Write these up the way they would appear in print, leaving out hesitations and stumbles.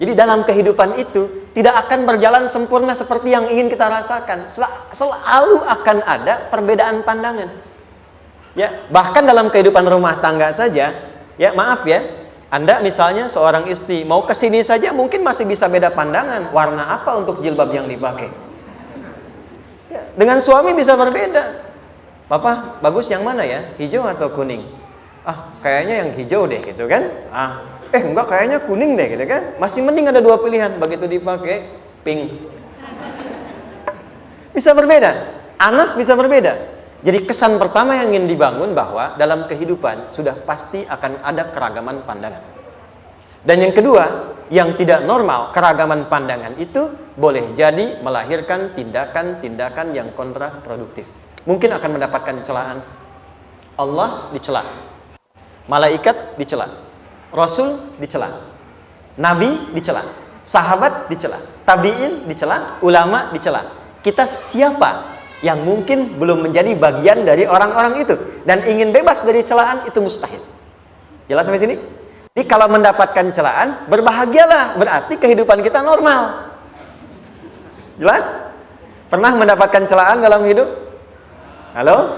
Jadi dalam kehidupan itu tidak akan berjalan sempurna seperti yang ingin kita rasakan. Selalu akan ada perbedaan pandangan. Ya, bahkan dalam kehidupan rumah tangga saja, ya maaf ya, Anda misalnya seorang istri mau ke sini saja mungkin masih bisa beda pandangan warna apa untuk jilbab yang dipakai. Ya, dengan suami bisa berbeda. Papa, bagus yang mana ya? Hijau atau kuning? Ah, kayaknya yang hijau deh gitu kan. Enggak, kayaknya kuning deh gitu kan. Masih mending ada dua pilihan. Begitu dipakai, pink. Bisa berbeda. Anak bisa berbeda. Jadi kesan pertama yang ingin dibangun bahwa dalam kehidupan sudah pasti akan ada keragaman pandangan. Dan yang kedua, yang tidak normal, keragaman pandangan itu boleh jadi melahirkan tindakan-tindakan yang kontraproduktif. Mungkin akan mendapatkan celaan. Allah dicela. Malaikat dicela. Rasul dicela, Nabi dicela, sahabat dicela, tabi'in dicela, ulama dicela. Kita siapa yang mungkin belum menjadi bagian dari orang-orang itu dan ingin bebas dari celaan? Itu mustahil. Jelas sampai sini? Jadi kalau mendapatkan celaan, berbahagialah, berarti kehidupan kita normal. Jelas? Pernah mendapatkan celaan dalam hidup? Halo?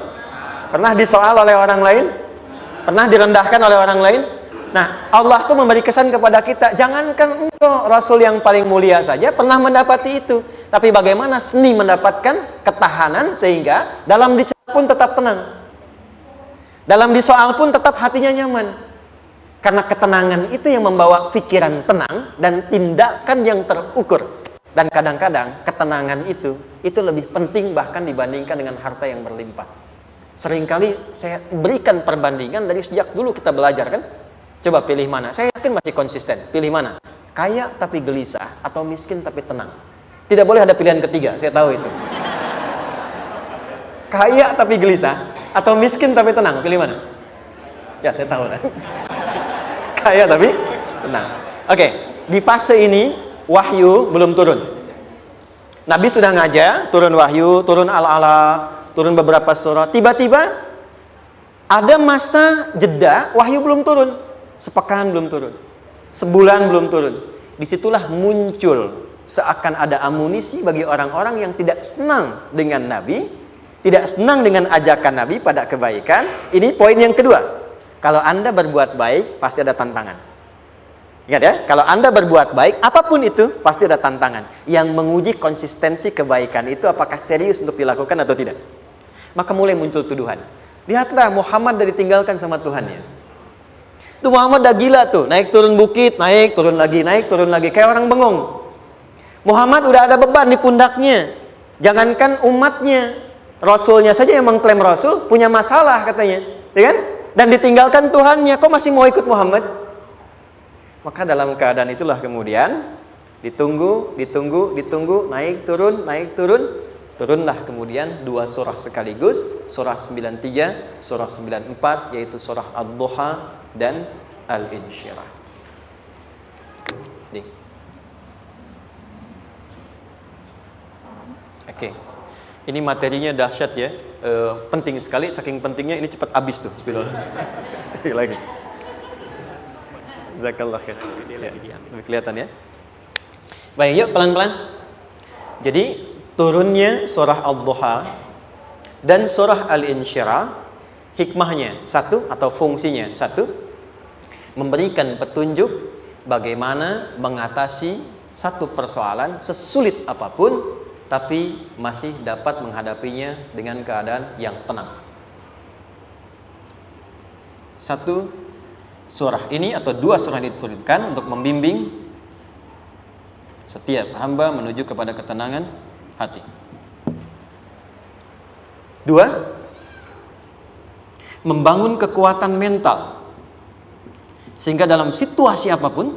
Pernah disoal oleh orang lain? Pernah direndahkan oleh orang lain? Nah, Allah tuh memberi kesan kepada kita, jangankan engkau, Rasul yang paling mulia saja pernah mendapati itu. Tapi bagaimana seni mendapatkan ketahanan sehingga dalam dicela pun tetap tenang. Dalam disoal pun tetap hatinya nyaman. Karena ketenangan itu yang membawa pikiran tenang dan tindakan yang terukur. Dan kadang-kadang ketenangan itu lebih penting bahkan dibandingkan dengan harta yang berlimpah. Seringkali saya berikan perbandingan dari sejak dulu kita belajar kan. Coba pilih mana? Saya yakin masih konsisten. Pilih mana? Kaya tapi gelisah atau miskin tapi tenang. Tidak boleh ada pilihan ketiga, saya tahu itu. Kaya tapi gelisah atau miskin tapi tenang. Pilih mana? Ya, saya tahu kan. Kaya tapi tenang. Oke, di fase ini wahyu belum turun. Nabi sudah ngajar, turun wahyu, turun al-ala, turun beberapa surah. Tiba-tiba ada masa jeda, wahyu belum turun. Sepekan belum turun, sebulan belum turun. Disitulah muncul seakan ada amunisi bagi orang-orang yang tidak senang dengan Nabi, tidak senang dengan ajakan Nabi pada kebaikan. Ini poin yang kedua. Kalau Anda berbuat baik, pasti ada tantangan. Ingat ya, kalau Anda berbuat baik, apapun itu, pasti ada tantangan. Yang menguji konsistensi kebaikan itu apakah serius untuk dilakukan atau tidak. Maka mulai muncul tuduhan. Lihatlah Muhammad dari ditinggalkan sama Tuhannya. Itu Muhammad udah gila tuh, naik turun bukit, naik turun lagi, kayak orang bengong. Muhammad udah ada beban di pundaknya. Jangankan umatnya, Rasulnya saja yang mengklaim Rasul punya masalah katanya, ya kan? Dan ditinggalkan Tuhannya, kok masih mau ikut Muhammad? Maka dalam keadaan itulah kemudian ditunggu, naik turun, turunlah kemudian dua surah sekaligus, surah 93, surah 94, yaitu surah Ad-Duha dan Al-Insyirah. Oke. Ini materinya dahsyat ya. Penting sekali, saking pentingnya ini cepat habis tuh. Sekali lagi. Jazakallah khair. Ya, kelihatan ya. Baik, yuk pelan-pelan. Jadi turunnya surah Ad-Duha dan surah Al-Insyirah, hikmahnya satu atau fungsinya satu, memberikan petunjuk bagaimana mengatasi satu persoalan sesulit apapun, tapi masih dapat menghadapinya dengan keadaan yang tenang. Satu surah ini atau dua surah diturunkan untuk membimbing setiap hamba menuju kepada ketenangan hati. Dua, membangun kekuatan mental sehingga dalam situasi apapun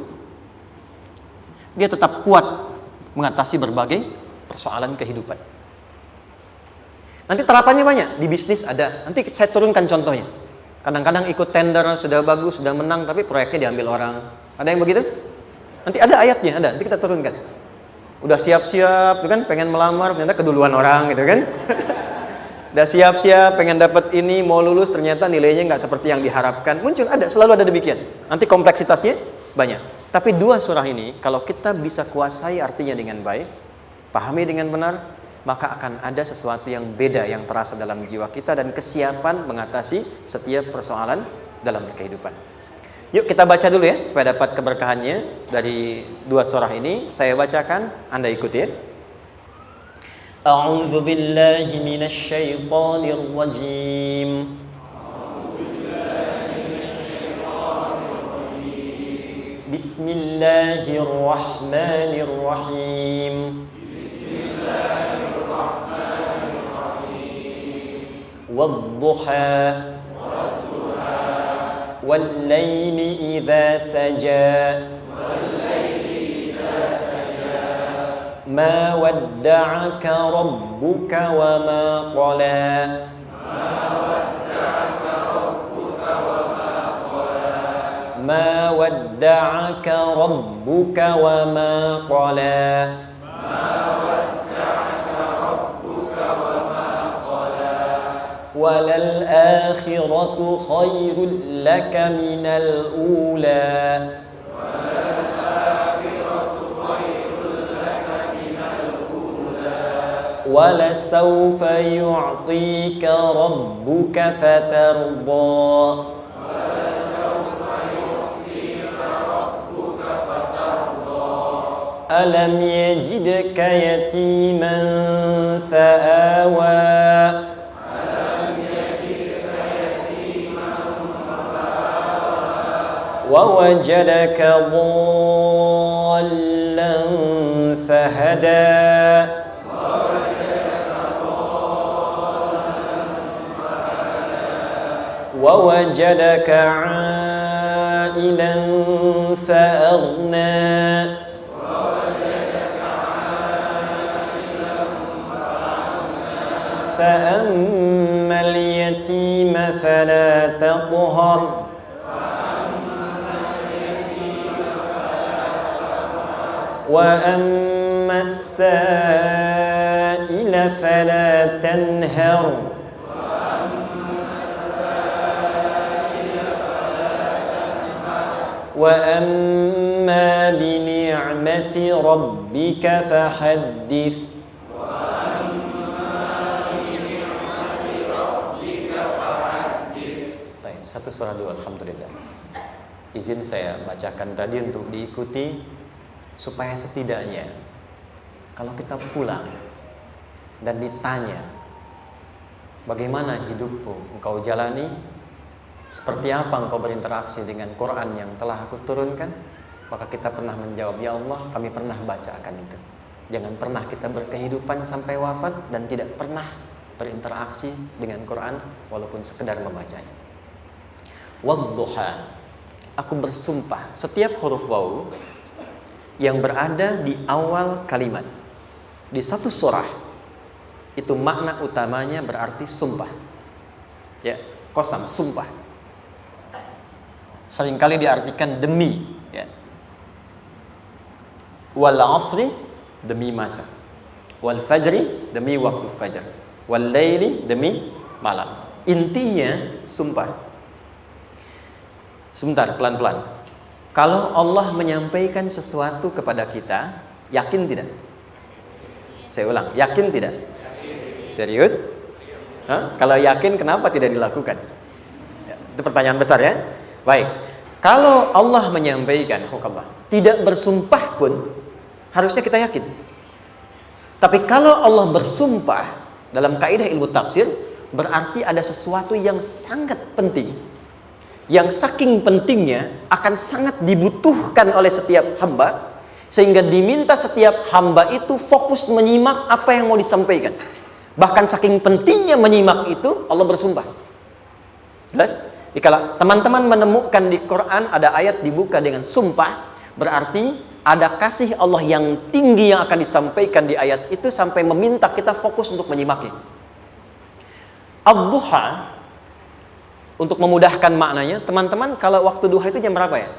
dia tetap kuat mengatasi berbagai persoalan kehidupan. Nanti terapannya banyak, di bisnis ada. Nanti saya turunkan contohnya. Kadang-kadang ikut tender, sudah bagus, sudah menang, tapi proyeknya diambil orang. Ada yang begitu? Nanti ada ayatnya, ada. Nanti kita turunkan. Udah siap-siap, kan? Pengen melamar, ternyata keduluan orang, gitu kan? Udah siap-siap, pengen dapat ini, mau lulus, ternyata nilainya nggak seperti yang diharapkan. Muncul, ada, selalu ada demikian. Nanti kompleksitasnya banyak. Tapi dua surah ini kalau kita bisa kuasai artinya dengan baik, pahami dengan benar, maka akan ada sesuatu yang beda yang terasa dalam jiwa kita dan kesiapan mengatasi setiap persoalan dalam kehidupan. Yuk kita baca dulu ya supaya dapat keberkahannya dari dua surah ini. Saya bacakan, Anda ikuti ya. A'udzu billahi minasy syaithanir rajim. Bismillahirrahmanirrahim. Wadduha والليل إذا سجى ما ودعك ربك وما قلى ما ودعك ربك وما قلى وللآخرة خير لك من الأولى ولسوف يعطيك ربك فترضى ألم يجدك يتيما فآوى ووجدك ضالا فهدى ووجدك عائلا فأغنى فأما اليتيم فلا تقهر وأما السائل فلا تنهر وأما بنعمة ربك فحدث. Baik, satu surah dulu, alhamdulillah. Izin saya bacakan tadi untuk diikuti supaya setidaknya kalau kita pulang dan ditanya bagaimana hidupmu engkau jalani, seperti apa engkau berinteraksi dengan Quran yang telah aku turunkan, maka kita pernah menjawab, ya Allah, kami pernah baca akan itu. Jangan pernah kita berkehidupan sampai wafat dan tidak pernah berinteraksi dengan Quran walaupun sekedar membacanya. Wadduha, aku bersumpah, setiap huruf waw yang berada di awal kalimat di satu surah itu makna utamanya berarti sumpah. Ya, qasam, sumpah. Seringkali diartikan demi, ya. Wal asri, demi masa. Wal fajri, demi waktu fajar. Wal laili, demi malam. Intinya sumpah. Sebentar, pelan-pelan. Kalau Allah menyampaikan sesuatu kepada kita, yakin tidak? Saya ulang, yakin tidak? Serius? Hah? Kalau yakin, kenapa tidak dilakukan? Ya, itu pertanyaan besar ya. Baik, kalau Allah menyampaikan, tidak bersumpah pun harusnya kita yakin. Tapi kalau Allah bersumpah dalam kaidah ilmu tafsir, berarti ada sesuatu yang sangat penting, yang saking pentingnya akan sangat dibutuhkan oleh setiap hamba, sehingga diminta setiap hamba itu fokus menyimak apa yang mau disampaikan. Bahkan saking pentingnya menyimak itu, Allah bersumpah. Jelas? Kalau teman-teman menemukan di Quran ada ayat dibuka dengan sumpah, berarti ada kasih Allah yang tinggi yang akan disampaikan di ayat itu sampai meminta kita fokus untuk menyimaknya. Ad-duha, untuk memudahkan maknanya, teman-teman kalau waktu duha itu jam berapa ya?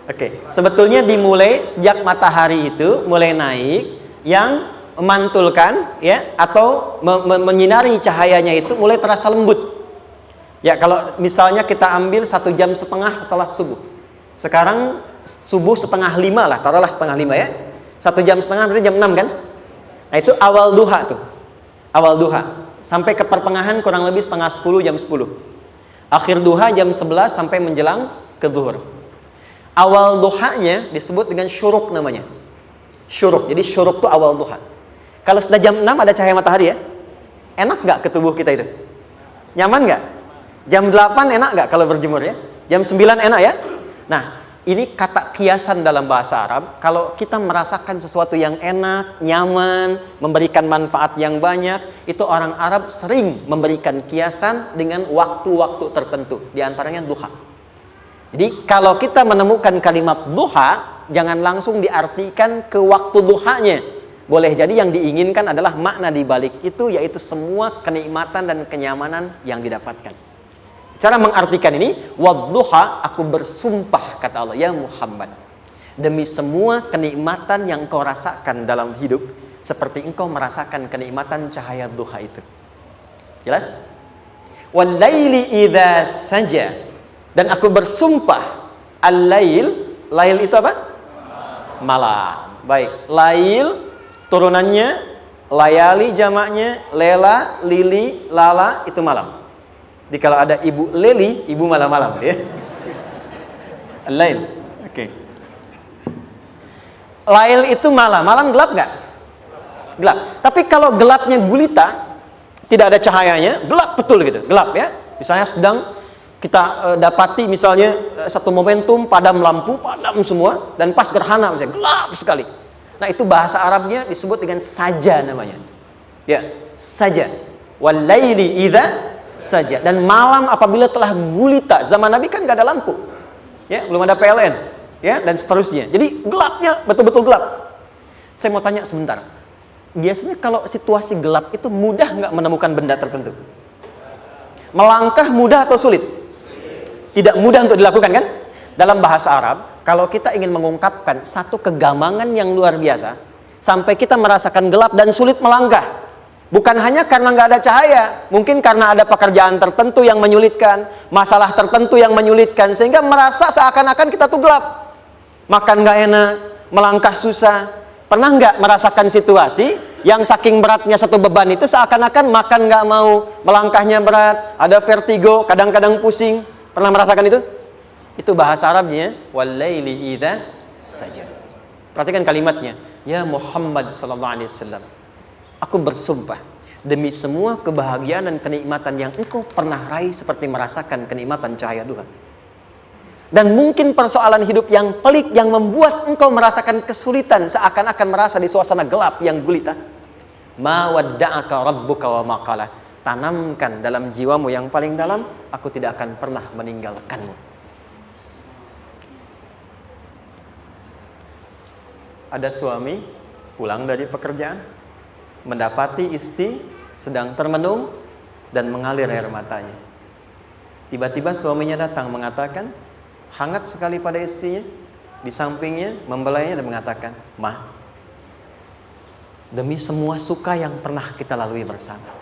Oke, sebetulnya dimulai sejak matahari itu mulai naik, yang memantulkan ya atau menyinari cahayanya itu mulai terasa lembut. Ya, kalau misalnya kita ambil 1,5 jam setelah subuh. Sekarang subuh 4:30 lah, taruhlah 4:30 ya. 1,5 jam berarti jam 6 kan? Nah, itu awal duha tuh. Awal duha. Sampai ke pertengahan kurang lebih 9:30, jam 10. Akhir duha jam 11 sampai menjelang ke zuhur. Awal duhanya disebut dengan syuruk namanya. Syuruk. Jadi syuruk itu awal duha. Kalau sudah jam 6 ada cahaya matahari ya. Enak nggak ke tubuh kita itu? Nyaman nggak? Jam 8 enak nggak kalau berjemur ya? Jam 9 enak ya? Nah, ini kata kiasan dalam bahasa Arab. Kalau kita merasakan sesuatu yang enak, nyaman, memberikan manfaat yang banyak, itu orang Arab sering memberikan kiasan dengan waktu-waktu tertentu. Di antaranya duha. Jadi kalau kita menemukan kalimat duha, jangan langsung diartikan ke waktu duhanya. Boleh jadi yang diinginkan adalah makna di balik itu, yaitu semua kenikmatan dan kenyamanan yang didapatkan. Cara mengartikan ini, wadduha, aku bersumpah, kata Allah, ya Muhammad, demi semua kenikmatan yang kau rasakan dalam hidup, seperti engkau merasakan kenikmatan cahaya duha itu. Jelas? Wal-laili idza saja, dan aku bersumpah, al-lail, lail itu apa? Malam. Baik, lail turunannya, layali jamaknya, lela, lili, lala, itu malam. Jadi kalau ada ibu leli, ibu malam-malam ya. Lail. Oke. Lail itu malam. Malam gelap nggak? Gelap. Tapi kalau gelapnya gulita, tidak ada cahayanya, gelap betul gitu. Gelap ya. Misalnya sedang kita dapati misalnya satu momentum padam lampu, padam semua, dan pas gerhana misalnya gelap sekali. Nah, itu bahasa Arabnya disebut dengan saja namanya. Ya, saja. Wal laili idza saja. Dan malam apabila telah gulita, zaman Nabi kan nggak ada lampu, ya, belum ada PLN, ya, dan seterusnya. Jadi gelapnya betul-betul gelap. Saya mau tanya sebentar, biasanya kalau situasi gelap itu mudah nggak menemukan benda tertentu? Melangkah mudah atau sulit? Tidak mudah untuk dilakukan kan? Dalam bahasa Arab, kalau kita ingin mengungkapkan satu kegamangan yang luar biasa, sampai kita merasakan gelap dan sulit melangkah. Bukan hanya karena nggak ada cahaya, mungkin karena ada pekerjaan tertentu yang menyulitkan, masalah tertentu yang menyulitkan, sehingga merasa seakan-akan kita tuh gelap. Makan nggak enak, melangkah susah. Pernah nggak merasakan situasi yang saking beratnya satu beban itu seakan-akan makan nggak mau, melangkahnya berat, ada vertigo, kadang-kadang pusing. Pernah merasakan itu? Itu bahasa Arabnya, wal-laili idza saja. Perhatikan kalimatnya, ya Muhammad sallallahu alaihi wasallam, aku bersumpah demi semua kebahagiaan dan kenikmatan yang engkau pernah raih, seperti merasakan kenikmatan cahaya duha. Dan mungkin persoalan hidup yang pelik yang membuat engkau merasakan kesulitan, seakan-akan merasa di suasana gelap yang gulita. Ma wadda'aka rabbuka wa ma qala. Tanamkan dalam jiwamu yang paling dalam, aku tidak akan pernah meninggalkanmu. Ada suami pulang dari pekerjaan, mendapati istri sedang termenung dan mengalir air matanya. Tiba-tiba suaminya datang mengatakan, hangat sekali pada istrinya, di sampingnya, membelainya dan mengatakan, "Ma, demi semua suka yang pernah kita lalui bersama,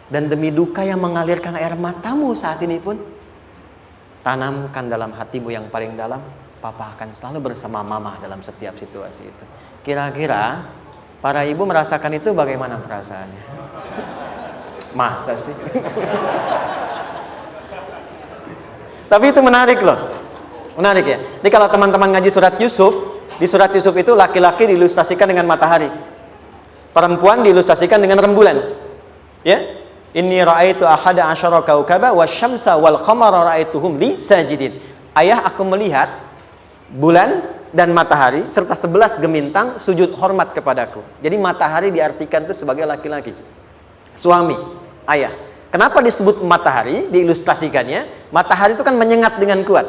dan demi duka yang mengalirkan air matamu saat ini pun, tanamkan dalam hatimu yang paling dalam, Papa akan selalu bersama Mama dalam setiap situasi itu." Kira-kira para ibu merasakan itu bagaimana perasaannya? Masa sih? Tapi itu menarik loh. Menarik ya. Jadi kalau teman-teman ngaji surat Yusuf, di surat Yusuf itu laki-laki diilustrasikan dengan matahari, perempuan diilustrasikan dengan rembulan. Ya? Inni ra'aitu ahada asyara kaukaba wasyamsa wal qamara ra'aituhum li sajidin. Ayah, aku melihat bulan dan matahari serta 11 gemintang sujud hormat kepadaku. Jadi matahari diartikan itu sebagai laki-laki, suami, ayah. Kenapa disebut matahari? Diilustrasikannya, matahari itu kan menyengat dengan kuat.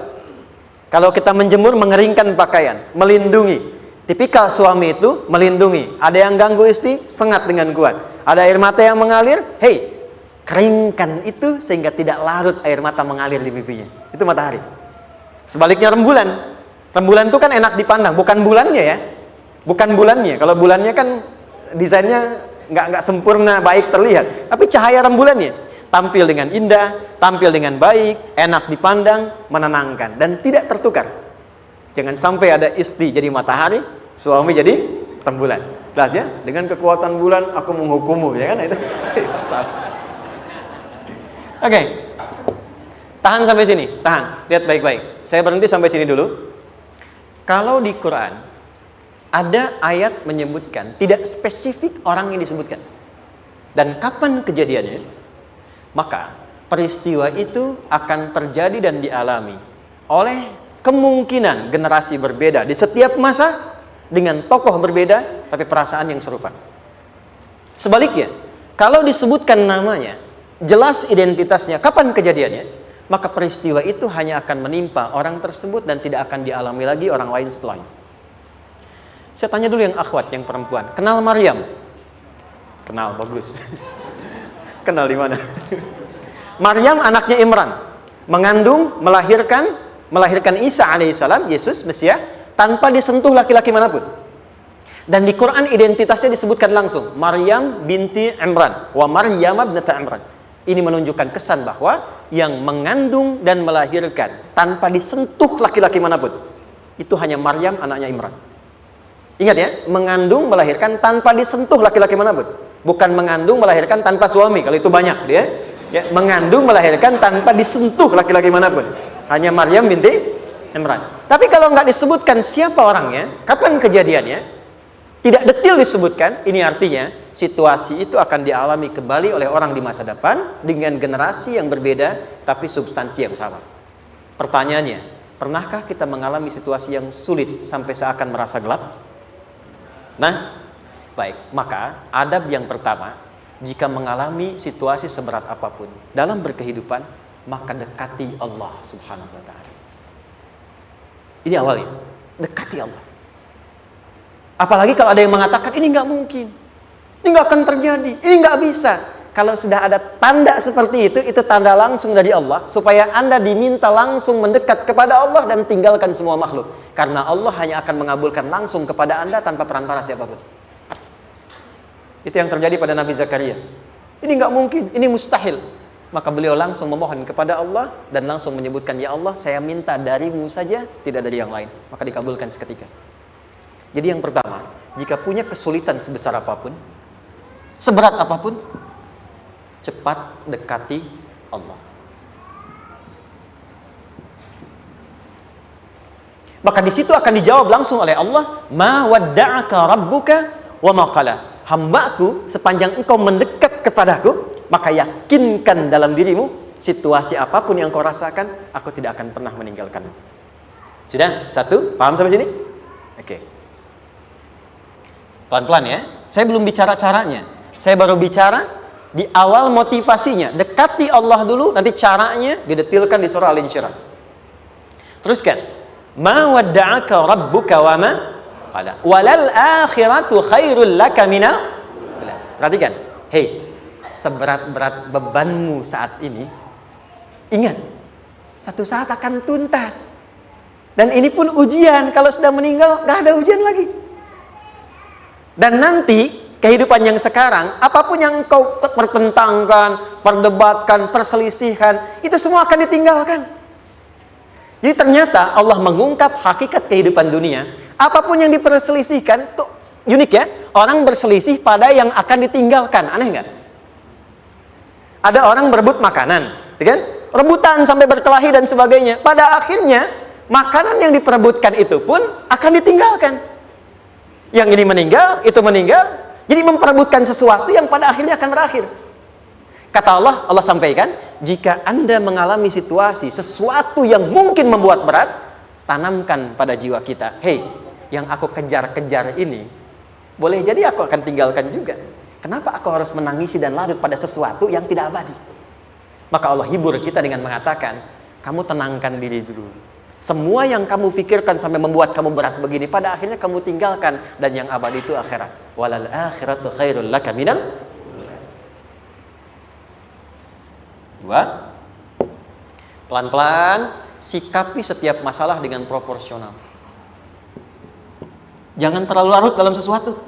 Kalau kita menjemur, mengeringkan pakaian, melindungi. Tipikal suami itu melindungi. Ada yang ganggu istri, sengat dengan kuat. Ada air mata yang mengalir, hei, keringkan itu sehingga tidak larut air mata mengalir di pipinya. Itu matahari. Sebaliknya rembulan. Rembulan itu kan enak dipandang, bukan bulannya ya, bukan bulannya. Kalau bulannya kan desainnya nggak sempurna baik terlihat, tapi cahaya rembulannya. tampil dengan indah, tampil dengan baik, enak dipandang, menenangkan, dan tidak tertukar. Jangan sampai ada istri jadi matahari, suami jadi rembulan. Jelas ya? Dengan kekuatan bulan aku menghukummu, ya kan? Itu salah. Oke. Tahan sampai sini, tahan. Lihat baik-baik. Saya berhenti sampai sini dulu. Kalau di Quran ada ayat menyebutkan, tidak spesifik orang yang disebutkan dan kapan kejadiannya, maka peristiwa itu akan terjadi dan dialami oleh kemungkinan generasi berbeda di setiap masa dengan tokoh berbeda tapi perasaan yang serupa. Sebaliknya, kalau disebutkan namanya, jelas identitasnya, kapan kejadiannya, maka peristiwa itu hanya akan menimpa orang tersebut dan tidak akan dialami lagi orang lain setelahnya. Saya tanya dulu yang akhwat, yang perempuan, kenal Maryam? Kenal, bagus. Kenal di mana? Maryam anaknya Imran, mengandung, melahirkan Isa alaihissalam, Yesus Mesias, tanpa disentuh laki-laki manapun. Dan di Quran identitasnya disebutkan langsung, Maryam binti Imran, wa Maryam ibnata Imran. Ini menunjukkan kesan bahwa yang mengandung dan melahirkan tanpa disentuh laki-laki manapun, itu hanya Maryam anaknya Imran. Ingat ya, mengandung, melahirkan tanpa disentuh laki-laki manapun. Bukan mengandung, melahirkan tanpa suami, kalau itu banyak dia. Ya, mengandung, melahirkan tanpa disentuh laki-laki manapun. Hanya Maryam binti Imran. Tapi kalau nggak disebutkan siapa orangnya, kapan kejadiannya, tidak detail disebutkan, ini artinya situasi itu akan dialami kembali oleh orang di masa depan dengan generasi yang berbeda tapi substansi yang sama. Pertanyaannya, pernahkah kita mengalami situasi yang sulit sampai seakan merasa gelap? Nah, baik, maka adab yang pertama, jika mengalami situasi seberat apapun dalam berkehidupan, maka dekati Allah Subhanahu wa ta'ala. Ini awalnya, dekati Allah. Apalagi kalau ada yang mengatakan ini nggak mungkin, ini nggak akan terjadi, ini nggak bisa. Kalau sudah ada tanda seperti itu tanda langsung dari Allah, supaya Anda diminta langsung mendekat kepada Allah dan tinggalkan semua makhluk. Karena Allah hanya akan mengabulkan langsung kepada Anda tanpa perantara siapapun. Itu yang terjadi pada Nabi Zakaria. Ini nggak mungkin, ini mustahil. Maka beliau langsung memohon kepada Allah dan langsung menyebutkan, ya Allah, saya minta darimu saja, tidak dari yang lain. Maka dikabulkan seketika. Jadi yang pertama, jika punya kesulitan sebesar apapun, seberat apapun, cepat dekati Allah. Maka di situ akan dijawab langsung oleh Allah, ma wadda'aka rabbuka wa ma qala. Hambaku, sepanjang engkau mendekat kepadaku, maka yakinkan dalam dirimu, situasi apapun yang kau rasakan, aku tidak akan pernah meninggalkanmu. Sudah? Satu? Paham sampai sini? Oke. Pelan-pelan ya. Saya belum bicara caranya. Saya baru bicara di awal motivasinya. Dekati Allah dulu, nanti caranya didetilkan di surah Al-Insyirah. Teruskan. Ma wadda'aka rabbuka wa ma qala. Walal akhiratu khairul laka minal. Perhatikan. Hei, seberat-berat bebanmu saat ini, ingat, satu saat akan tuntas. Dan ini pun ujian. Kalau sudah meninggal, gak ada ujian lagi. Dan nanti kehidupan yang sekarang, apapun yang kau pertentangkan, perdebatkan, perselisihkan, itu semua akan ditinggalkan. Jadi ternyata Allah mengungkap hakikat kehidupan dunia. Apapun yang diperselisihkan, tuh unik ya. Orang berselisih pada yang akan ditinggalkan. Aneh nggak? Ada orang berebut makanan, kan? Rebutan sampai berkelahi dan sebagainya. Pada akhirnya makanan yang diperebutkan itu pun akan ditinggalkan. Yang ini meninggal, itu meninggal. Jadi memperebutkan sesuatu yang pada akhirnya akan berakhir. Kata Allah, Allah sampaikan, jika Anda mengalami situasi, sesuatu yang mungkin membuat berat, tanamkan pada jiwa kita, hei, yang aku kejar-kejar ini, boleh jadi aku akan tinggalkan juga. Kenapa aku harus menangisi dan larut pada sesuatu yang tidak abadi? Maka Allah hibur kita dengan mengatakan, kamu tenangkan diri dulu. Semua yang kamu pikirkan sampai membuat kamu berat begini, pada akhirnya kamu tinggalkan. Dan yang abadi itu akhirat. Walal akhiratu khairul laka minal. Dua, pelan-pelan sikapi setiap masalah dengan proporsional. Jangan terlalu larut dalam sesuatu.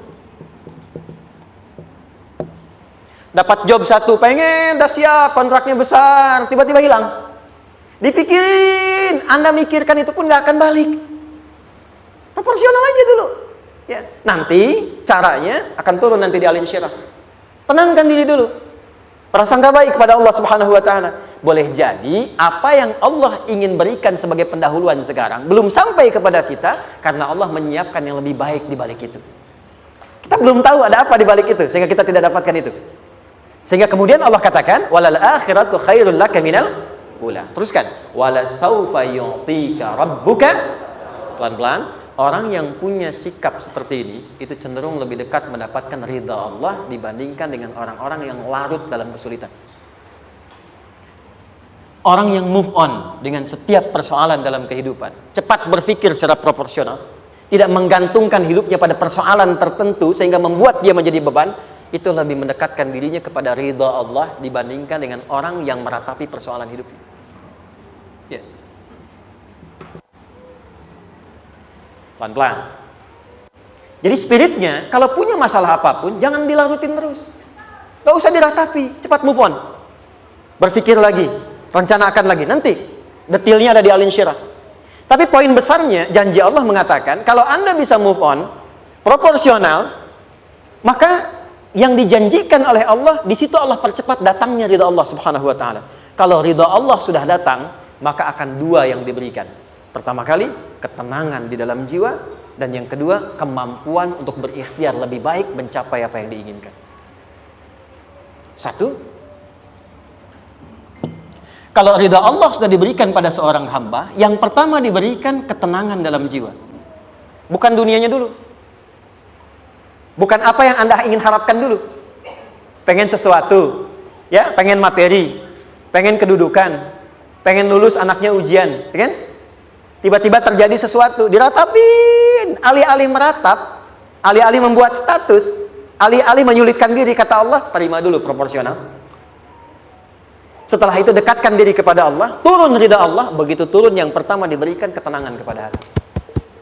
Dapat job satu, pengen, udah siap, kontraknya besar, tiba-tiba hilang. Dipikirin, Anda mikirkan itu pun nggak akan balik. Proporsional aja dulu. Ya, nanti caranya akan turun nanti di alim syirah. Tenangkan diri dulu. Prasangka baik kepada Allah Subhanahu wa taala. Boleh jadi apa yang Allah ingin berikan sebagai pendahuluan sekarang belum sampai kepada kita karena Allah menyiapkan yang lebih baik di balik itu. Kita belum tahu ada apa di balik itu sehingga kita tidak dapatkan itu. Sehingga kemudian Allah katakan walal akhiratu khairul laka minal ula. Teruskan wala saufa yu'tika rabbuka. Pelan-pelan. Orang yang punya sikap seperti ini itu cenderung lebih dekat mendapatkan ridha Allah dibandingkan dengan orang-orang yang larut dalam kesulitan. Orang yang move on dengan setiap persoalan dalam kehidupan, cepat berpikir secara proporsional, tidak menggantungkan hidupnya pada persoalan tertentu sehingga membuat dia menjadi beban, itu lebih mendekatkan dirinya kepada ridha Allah dibandingkan dengan orang yang meratapi persoalan hidupnya. Ya. Pelan-pelan. Jadi spiritnya, kalau punya masalah apapun, jangan dilarutin terus. Gak usah diratapi, cepat move on. Berpikir lagi, rencanakan lagi. Nanti, detailnya ada di Al Insyirah. Tapi poin besarnya, janji Allah mengatakan, kalau Anda bisa move on, proporsional, maka yang dijanjikan oleh Allah, di situ Allah percepat datangnya ridha Allah Subhanahu wa ta'ala. Kalau ridha Allah sudah datang, maka akan dua yang diberikan. Pertama kali, ketenangan di dalam jiwa, dan yang kedua, kemampuan untuk berikhtiar lebih baik mencapai apa yang diinginkan. Satu, kalau ridha Allah sudah diberikan pada seorang hamba, yang pertama diberikan ketenangan dalam jiwa. Bukan dunianya dulu. Bukan apa yang Anda ingin harapkan dulu. Pengen sesuatu, ya, pengen materi, pengen kedudukan, pengen lulus anaknya ujian, ya kan? Tiba-tiba terjadi sesuatu, diratapin, alih-alih meratap, alih-alih membuat status, alih-alih menyulitkan diri, kata Allah, terima dulu proporsional. Setelah itu dekatkan diri kepada Allah, turun ridha Allah, begitu turun yang pertama diberikan ketenangan kepada hati.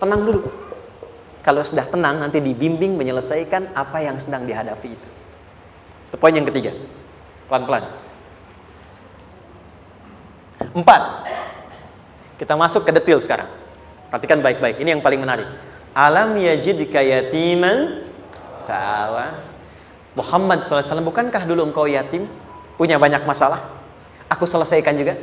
Tenang dulu. Kalau sudah tenang, nanti dibimbing menyelesaikan apa yang sedang dihadapi itu. Itu poin yang ketiga. Pelan-pelan. 4. Kita masuk ke detail sekarang. Perhatikan baik-baik. Ini yang paling menarik. Alam yajidka yatiman fa'awa. Muhammad SAW, bukankah dulu engkau yatim? Punya banyak masalah? Aku selesaikan juga.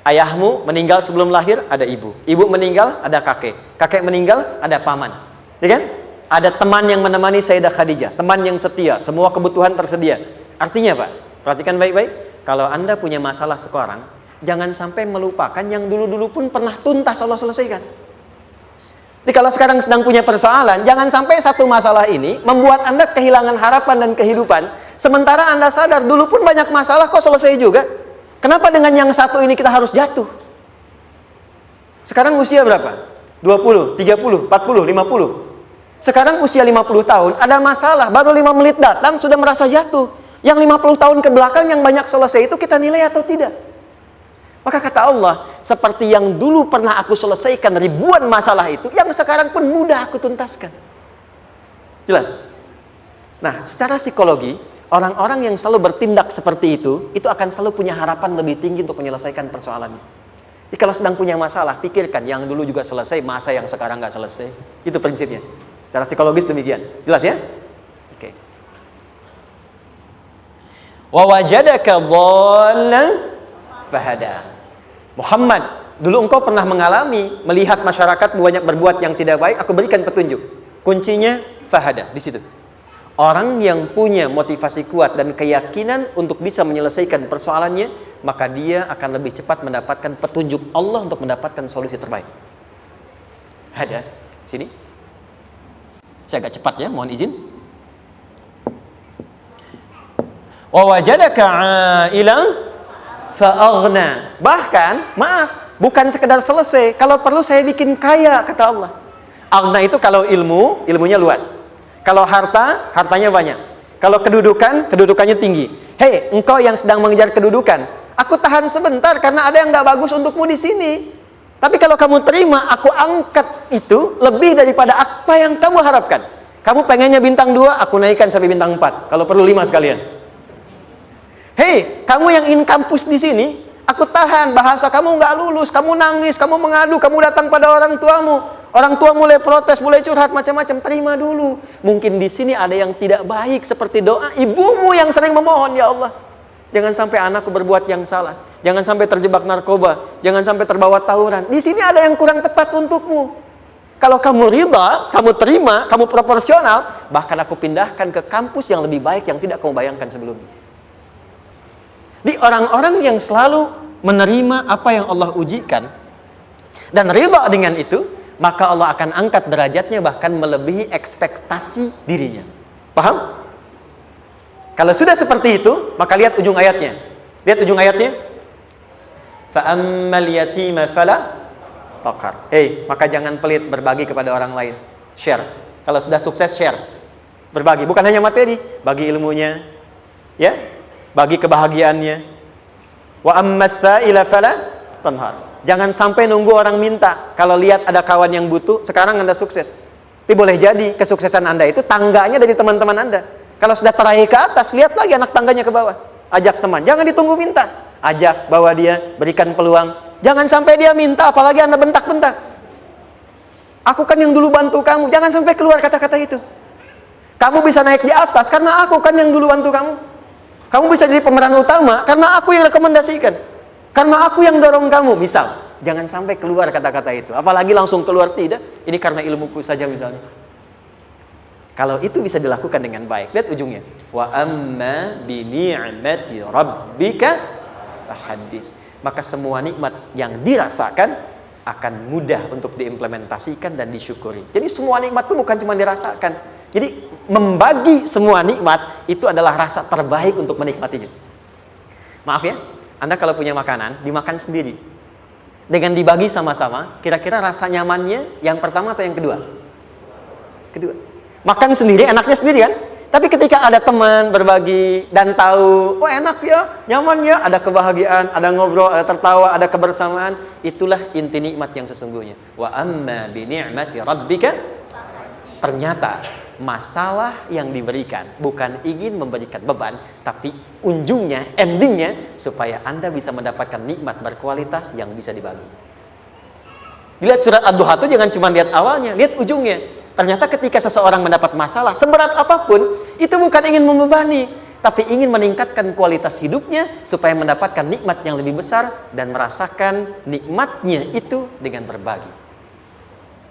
Ayahmu meninggal sebelum lahir, ada ibu. Ibu meninggal, ada kakek. Kakek meninggal, ada paman. Ya kan? Ada teman yang menemani Sayyidah Khadijah. Teman yang setia. Semua kebutuhan tersedia. Artinya Pak, perhatikan baik-baik. Kalau Anda punya masalah sekarang, jangan sampai melupakan yang dulu-dulu pun pernah tuntas Allah selesaikan. Jadi kalau sekarang sedang punya persoalan, jangan sampai satu masalah ini membuat Anda kehilangan harapan dan kehidupan. Sementara Anda sadar, dulu pun banyak masalah kok selesai juga. Kenapa dengan yang satu ini kita harus jatuh? Sekarang usia berapa? 20, 30, 40, 50. Sekarang usia 50 tahun, ada masalah, baru 5 menit datang sudah merasa jatuh. Yang 50 tahun ke belakang yang banyak selesai itu kita nilai atau tidak? Maka kata Allah, seperti yang dulu pernah aku selesaikan ribuan masalah itu, yang sekarang pun mudah aku tuntaskan. Jelas? Nah, secara psikologi, orang-orang yang selalu bertindak seperti itu akan selalu punya harapan lebih tinggi untuk menyelesaikan persoalannya. Jadi kalau sedang punya masalah, pikirkan yang dulu juga selesai, masa yang sekarang nggak selesai. Itu prinsipnya. Secara psikologis demikian. Jelas ya? Oke. Wa wajadaka dhallan fahada. Muhammad, dulu engkau pernah mengalami melihat masyarakat banyak berbuat yang tidak baik, aku berikan petunjuk. Kuncinya fahada di situ. Orang yang punya motivasi kuat dan keyakinan untuk bisa menyelesaikan persoalannya, maka dia akan lebih cepat mendapatkan petunjuk Allah untuk mendapatkan solusi terbaik. Ada sini. Saya agak cepat ya, mohon izin. Wa wajadaka 'ailan fa'aghna. Bahkan, maaf, bukan sekedar selesai, kalau perlu saya bikin kaya, kata Allah. Aghna itu kalau ilmunya luas. Kalau harta, hartanya banyak. Kalau kedudukan, kedudukannya tinggi. Hei, engkau yang sedang mengejar kedudukan, aku tahan sebentar karena ada yang nggak bagus untukmu di sini. Tapi kalau kamu terima, aku angkat itu lebih daripada apa yang kamu harapkan. Kamu pengennya bintang 2, aku naikkan sampai bintang 4. Kalau perlu 5 sekalian. Hei, kamu yang in kampus di sini, aku tahan, bahasa kamu nggak lulus, kamu nangis, kamu mengadu, kamu datang pada orang tuamu. Orang tua mulai protes, mulai curhat macam-macam. Terima dulu. Mungkin di sini ada yang tidak baik seperti doa ibumu yang sering memohon, ya Allah, jangan sampai anakku berbuat yang salah. Jangan sampai terjebak narkoba. Jangan sampai terbawa tawuran. Di sini ada yang kurang tepat untukmu. Kalau kamu ridha, kamu terima, kamu proporsional, bahkan aku pindahkan ke kampus yang lebih baik yang tidak kamu bayangkan sebelumnya. Di orang-orang yang selalu menerima apa yang Allah ujikan dan ridha dengan itu, maka Allah akan angkat derajatnya bahkan melebihi ekspektasi dirinya. Paham? Kalau sudah seperti itu, maka lihat ujung ayatnya. Lihat ujung ayatnya. Fa'ammal yatima fala taqhar. Maka jangan pelit berbagi kepada orang lain. Share. Kalau sudah sukses, share. Berbagi, bukan hanya materi, bagi ilmunya, ya, bagi kebahagiaannya. Wa ammas sa'ila fala tanhar. Jangan sampai nunggu orang minta. Kalau lihat ada kawan yang butuh, sekarang Anda sukses. Tapi boleh jadi kesuksesan Anda itu tangganya dari teman-teman Anda. Kalau sudah teraih ke atas, lihat lagi anak tangganya ke bawah. Ajak teman, jangan ditunggu minta. Ajak, bawa dia, berikan peluang. Jangan sampai dia minta, apalagi Anda bentak-bentak. Aku kan yang dulu bantu kamu. Jangan sampai keluar kata-kata itu. Kamu bisa naik di atas karena aku kan yang dulu bantu kamu. Kamu bisa jadi pemeran utama karena aku yang rekomendasikan. Karena aku yang dorong kamu, misal. Jangan sampai keluar kata-kata itu. Apalagi langsung keluar, tidak. Ini karena ilmuku saja misalnya. Kalau itu bisa dilakukan dengan baik. Lihat ujungnya. Wa amma bi ni'mati rabbika fahaddits. Maka semua nikmat yang dirasakan akan mudah untuk diimplementasikan dan disyukuri. Jadi semua nikmat itu bukan cuma dirasakan. Jadi membagi semua nikmat itu adalah rasa terbaik untuk menikmatinya. Maaf ya, Anda kalau punya makanan, dimakan sendiri. Dengan dibagi sama-sama, kira-kira rasa nyamannya yang pertama atau yang kedua? Kedua. Makan sendiri, enaknya sendiri kan? Tapi ketika ada teman berbagi dan tahu, oh enak ya, nyaman ya, ada kebahagiaan, ada ngobrol, ada tertawa, ada kebersamaan, itulah inti nikmat yang sesungguhnya. Wa amma bi ni'mati rabbika, ternyata masalah yang diberikan bukan ingin memberikan beban, tapi ujungnya, endingnya supaya Anda bisa mendapatkan nikmat berkualitas yang bisa dibagi. Dilihat surat Ad-Duha itu jangan cuma lihat awalnya, lihat ujungnya. Ternyata ketika seseorang mendapat masalah seberat apapun, itu bukan ingin membebani, tapi ingin meningkatkan kualitas hidupnya supaya mendapatkan nikmat yang lebih besar dan merasakan nikmatnya itu dengan berbagi.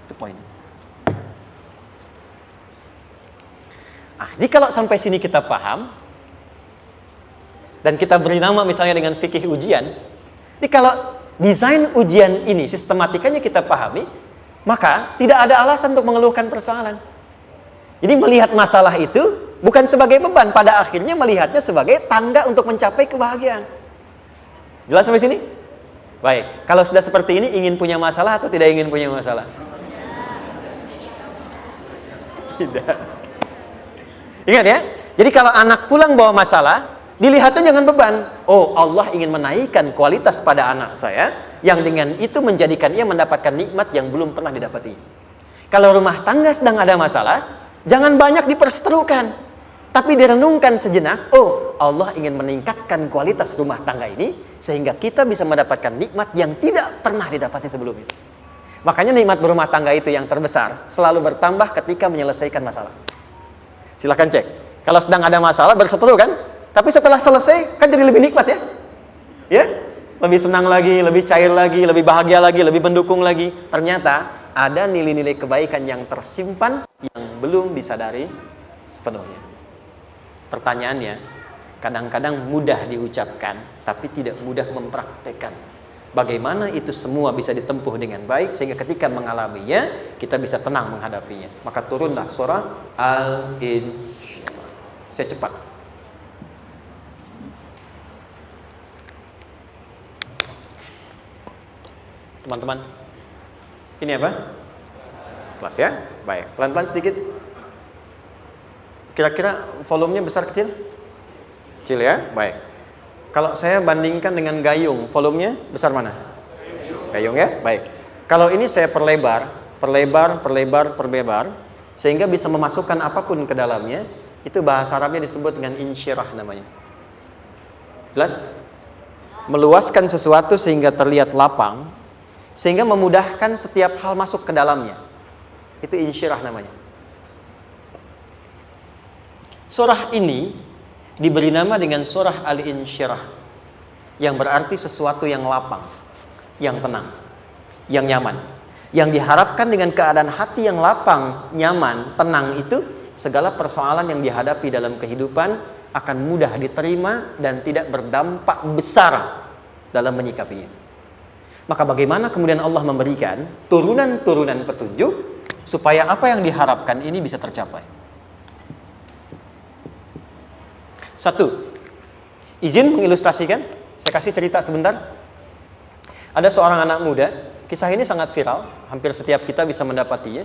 Itu poin. Jadi kalau sampai sini kita paham dan kita beri nama misalnya dengan fikih ujian, jadi kalau desain ujian ini sistematikanya kita pahami, maka tidak ada alasan untuk mengeluhkan persoalan. Jadi melihat masalah itu bukan sebagai beban, pada akhirnya melihatnya sebagai tangga untuk mencapai kebahagiaan. Jelas sampai sini? Baik, kalau sudah seperti ini ingin punya masalah atau tidak ingin punya masalah? Tidak. Ingat ya, jadi kalau anak pulang bawa masalah, dilihatnya jangan beban. Oh, Allah ingin menaikkan kualitas pada anak saya, yang dengan itu menjadikan ia mendapatkan nikmat yang belum pernah didapati. Kalau rumah tangga sedang ada masalah, jangan banyak diperseterukan, tapi direnungkan sejenak. Oh, Allah ingin meningkatkan kualitas rumah tangga ini, sehingga kita bisa mendapatkan nikmat yang tidak pernah didapati sebelumnya. Makanya nikmat berumah tangga itu yang terbesar, selalu bertambah ketika menyelesaikan masalah. Silahkan cek. Kalau sedang ada masalah berseteru kan, tapi setelah selesai kan jadi lebih nikmat ya. Ya, lebih senang lagi, lebih cair lagi, lebih bahagia lagi, lebih mendukung lagi. Ternyata ada nilai-nilai kebaikan yang tersimpan yang belum disadari sepenuhnya. Pertanyaannya, kadang-kadang mudah diucapkan, tapi tidak mudah mempraktekkan. Bagaimana itu semua bisa ditempuh dengan baik sehingga ketika mengalaminya kita bisa tenang menghadapinya. Maka turunlah surah Al-Insyirah. Saya cepat. Teman-teman, ini apa? Kelas ya? Baik, pelan-pelan sedikit. Kira-kira volumenya besar kecil? Kecil ya? Baik. Kalau saya bandingkan dengan gayung, volumenya besar mana? Gayung ya? Baik. Kalau ini saya perlebar, sehingga bisa memasukkan apapun ke dalamnya, itu bahasa Arabnya disebut dengan insyirah namanya. Jelas? Meluaskan sesuatu sehingga terlihat lapang, sehingga memudahkan setiap hal masuk ke dalamnya. Itu insyirah namanya. Surah ini diberi nama dengan surah Al-Insyirah, yang berarti sesuatu yang lapang, yang tenang, yang nyaman. Yang diharapkan dengan keadaan hati yang lapang, nyaman, tenang itu, segala persoalan yang dihadapi dalam kehidupan akan mudah diterima dan tidak berdampak besar dalam menyikapinya. Maka bagaimana kemudian Allah memberikan turunan-turunan petunjuk supaya apa yang diharapkan ini bisa tercapai? Satu, izin mengilustrasikan. Saya kasih cerita sebentar. Ada seorang anak muda, kisah ini sangat viral, hampir setiap kita bisa mendapatinya.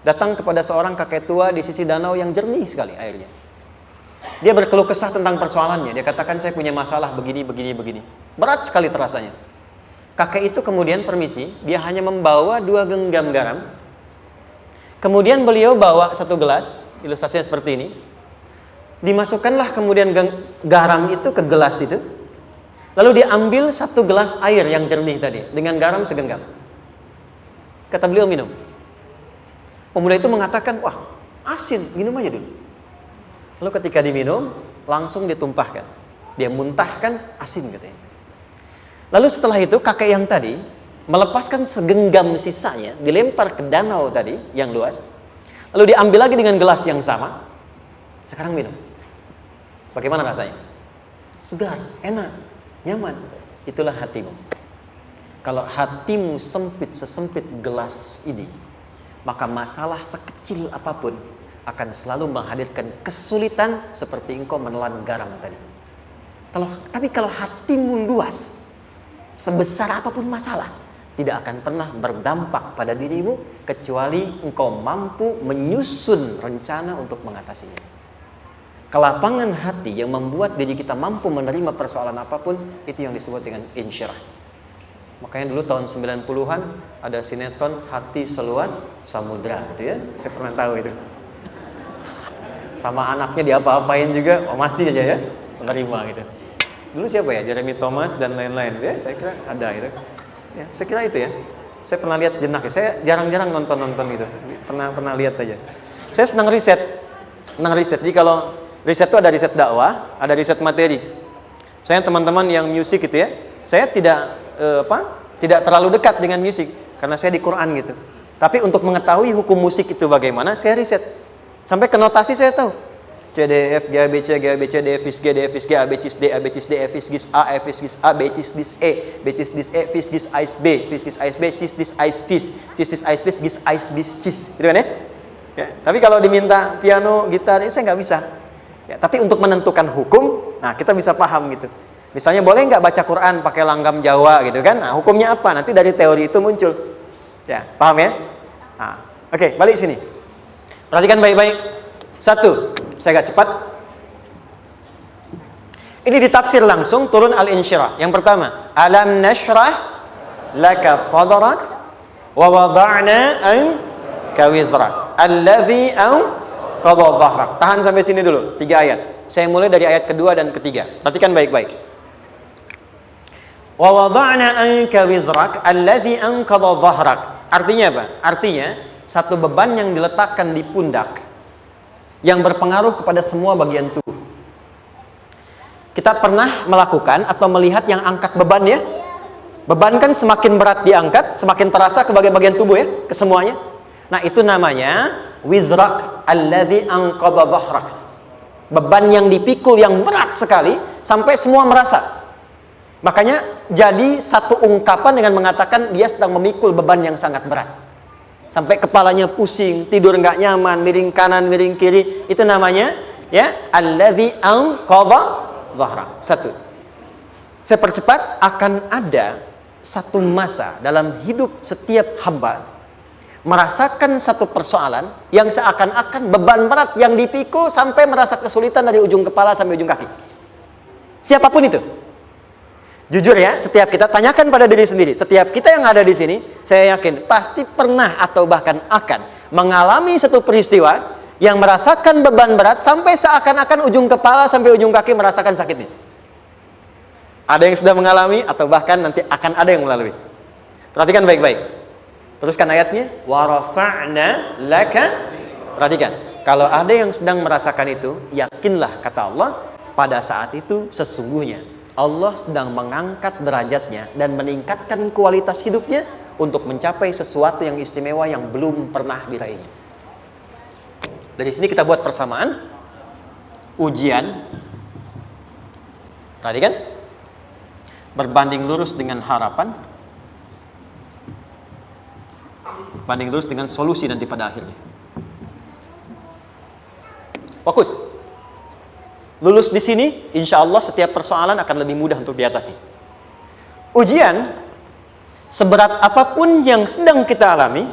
Datang kepada seorang kakek tua di sisi danau yang jernih sekali airnya. Dia berkeluh kesah tentang persoalannya. Dia katakan, saya punya masalah begini. Berat sekali terasanya. Kakek itu kemudian permisi, dia hanya membawa 2 genggam garam. Kemudian beliau bawa 1 gelas, ilustrasinya seperti ini. Dimasukkanlah kemudian garam itu ke gelas itu. Lalu diambil 1 gelas air yang jernih tadi dengan garam segenggam. Kata beliau, minum. Pemuda itu mengatakan, wah asin, minum aja dulu. Lalu ketika diminum, langsung ditumpahkan. Dia muntahkan, asin katanya. Lalu setelah itu kakek yang tadi melepaskan segenggam sisanya, dilempar ke danau tadi yang luas. Lalu diambil lagi dengan gelas yang sama. Sekarang minum. Bagaimana rasanya? Segar, enak, nyaman. Itulah hatimu. Kalau hatimu sempit sesempit gelas ini, maka masalah sekecil apapun akan selalu menghadirkan kesulitan seperti engkau menelan garam tadi. Tapi kalau hatimu luas, sebesar apapun masalah, tidak akan pernah berdampak pada dirimu kecuali engkau mampu menyusun rencana untuk mengatasinya. Kelapangan hati yang membuat diri kita mampu menerima persoalan apapun, itu yang disebut dengan insyirah. Makanya dulu tahun 90-an ada sinetron Hati Seluas Samudra gitu ya. Saya pernah tahu itu. Sama anaknya diapa-apain juga, masih aja ya menerima gitu. Dulu siapa ya? Jeremy Thomas dan lain-lain ya. Saya kira ada itu. Ya, saya kira itu ya. Saya pernah lihat sejenak ya. Saya jarang-jarang nonton itu. Pernah lihat aja. Saya senang riset. Jadi kalau riset itu ada riset dakwah, ada riset materi. Saya teman-teman yang musik gitu ya, saya tidak terlalu dekat dengan musik karena saya di Quran gitu. Tapi untuk mengetahui hukum musik itu bagaimana, saya riset. Sampai ke notasi saya tahu. C D F G A B C D F G D F G A B C D A B C D F G A F G A B C D E B C D E F G A B C D A B gitu kan ya? Ya, tapi kalau diminta piano, gitar, ini saya nggak bisa. Ya, tapi untuk menentukan hukum, nah kita bisa paham gitu. Misalnya boleh nggak baca Quran pakai langgam Jawa gitu kan? Nah, hukumnya apa? Nanti dari teori itu muncul. Ya, paham ya? Nah, oke, balik sini. Perhatikan baik-baik. 1, saya agak cepat. Ini ditafsir langsung turun Al-Insyirah. Yang pertama, alam nashrah laka sadrak wa wada'na anka wizrak allazi qadha dhahrak. Tahan sampai sini dulu, 3 ayat. Saya mulai dari ayat kedua dan ketiga. Perhatikan baik-baik. Wa wada'na anka wizrak allazi anqadha dhahrak. Artinya apa? Artinya satu beban yang diletakkan di pundak yang berpengaruh kepada semua bagian tubuh. Kita pernah melakukan atau melihat yang angkat beban ya? Beban kan semakin berat diangkat, semakin terasa ke bagian tubuh ya, ke semuanya. Nah, itu namanya wizrak alladzi anqadha dhahrak. Beban yang dipikul yang berat sekali sampai semua merasa. Makanya jadi satu ungkapan dengan mengatakan dia sedang memikul beban yang sangat berat. Sampai kepalanya pusing, tidur nggak nyaman, miring kanan, miring kiri. Itu namanya ya alladzi anqadha dhahrak. 1. Saya percepat, akan ada satu masa dalam hidup setiap hamba merasakan satu persoalan yang seakan-akan beban berat yang dipikul sampai merasa kesulitan dari ujung kepala sampai ujung kaki. Siapapun itu. Jujur ya, setiap kita tanyakan pada diri sendiri. Setiap kita yang ada di sini, saya yakin pasti pernah atau bahkan akan mengalami satu peristiwa yang merasakan beban berat sampai seakan-akan ujung kepala sampai ujung kaki merasakan sakitnya. Ada yang sudah mengalami atau bahkan nanti akan ada yang melalui. Perhatikan baik-baik. Teruskan ayatnya. Wa rafa'na laka. Perhatikan. Kalau ada yang sedang merasakan itu, yakinlah kata Allah, pada saat itu sesungguhnya Allah sedang mengangkat derajatnya dan meningkatkan kualitas hidupnya untuk mencapai sesuatu yang istimewa yang belum pernah diraihnya. Dari sini kita buat persamaan. Ujian. Perhatikan. Berbanding lurus dengan harapan, banding lurus dengan solusi nanti pada akhirnya. Fokus. Lulus di sini, insya Allah setiap persoalan akan lebih mudah untuk diatasi. Ujian, seberat apapun yang sedang kita alami,